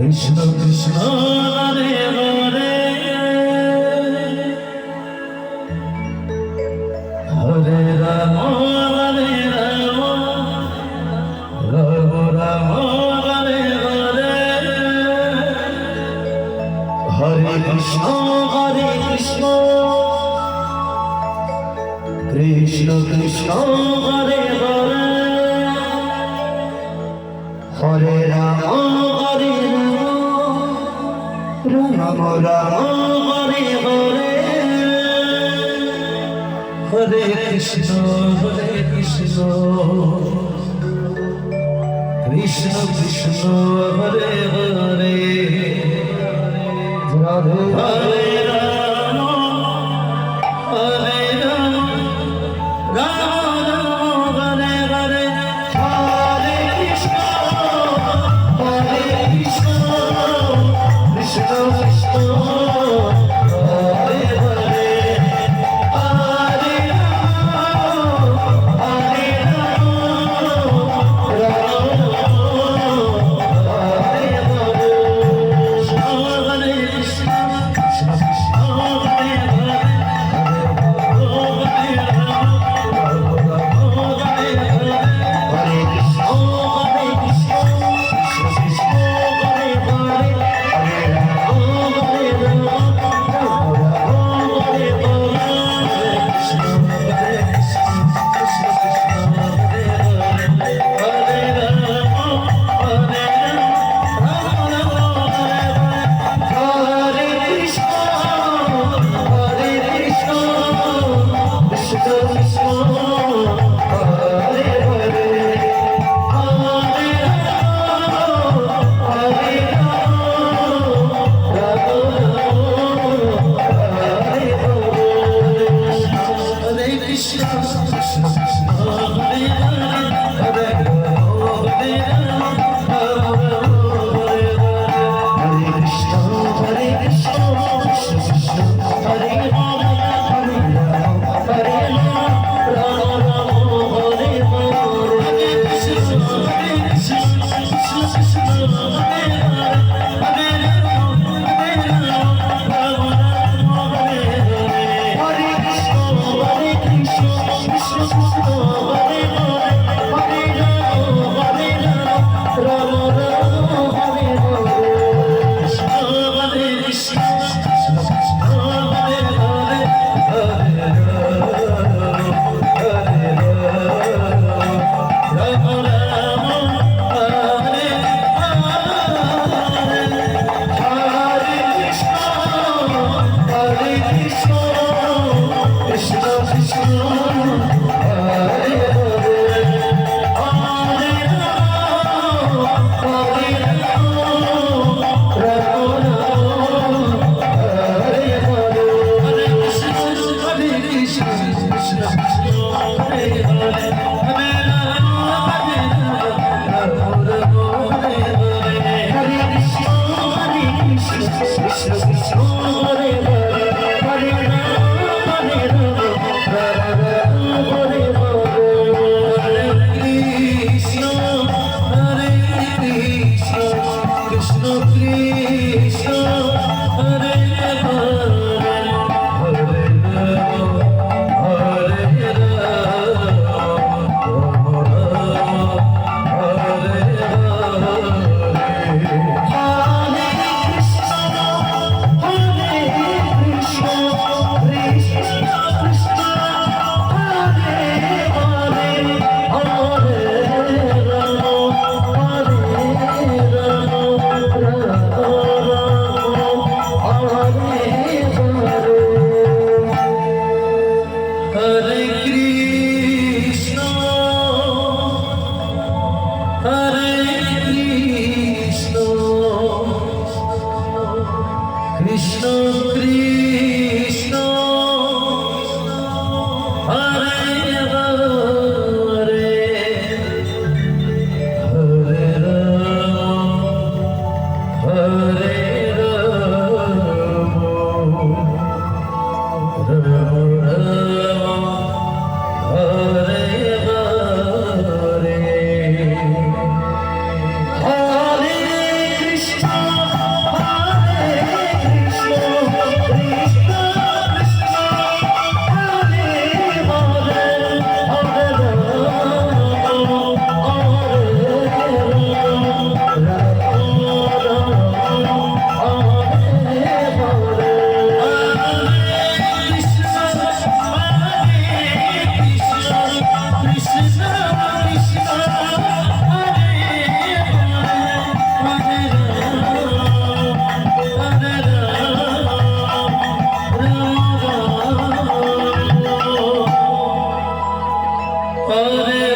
কৃষ্ণ কৃষ্ণ হরে হরে হরে রাম হরে রাম রাম রাম হরে হরে হরে কৃষ্ণ কৃষ্ণ কৃষ্ণ হরে হরে হরে রাম রাম রাম হরে হরে হরে কৃষ্ণ কৃষ্ণ কৃষ্ণ হরে হরে রাধে হরে রাম হরে রাম রাম রাম হরে হরে হরে কৃষ্ণ কৃষ্ণ কৃষ্ণ হরে হরে হরে রাম হরে রাম রাম হরে হরে হরে কৃষ্ণ কৃষ্ণ হরে হরে হরে রাম হরে হরে হরে কৃষ্ণ কৃষ্ণ হরে হরে হরে রাম হরে রাম হরে হরে কৃষ্ণ হরে কৃষ্ণ কৃষ্ণ কৃষ্ণ হরে হরে হরে রাম হরে রাম রাম রাম হরে কৃষ্ণ কৃষ্ণ কৃষ্ণ হরে হরে হরে রাম হরে রাম হরে হরে কৃষ্ণ কৃষ্ণ কৃষ্ণ হরে হরে হরে রাম হরে হরে কৃষ্ণ কৃষ্ণ কৃষ্ণ কৃষ্ণ হরে হরে হরে রাম হরে রাম রাম হরে হরে কৃষ্ণ কৃষ্ণ কৃষ্ণ হরে হরে হরে রাম রাম হরে হরে হরে কৃষ্ণ কৃষ্ণ কৃষ্ণ হরে হরে হরে রাম রাম হরে হরে কৃষ্ণ কৃষ্ণ কৃষ্ণ কৃষ্ণ হরে হরে হরে রাম রাম হরে হরে হরে কৃষ্ণ কৃষ্ণ কৃষ্ণ হরে হরে হরে রাম রাম হরে হরে হরে কৃষ্ণ কৃষ্ণ কৃষ্ণ হরে হরে হরে রাম রাম হরে হরে হরে কৃষ্ণ কৃষ্ণ কৃষ্ণ হরে হরে হরে রাম রাম হরে হরে হরে কৃষ্ণ কৃষ্ণ কৃষ্ণ হরে হরে হরে রাম হরে রাম করে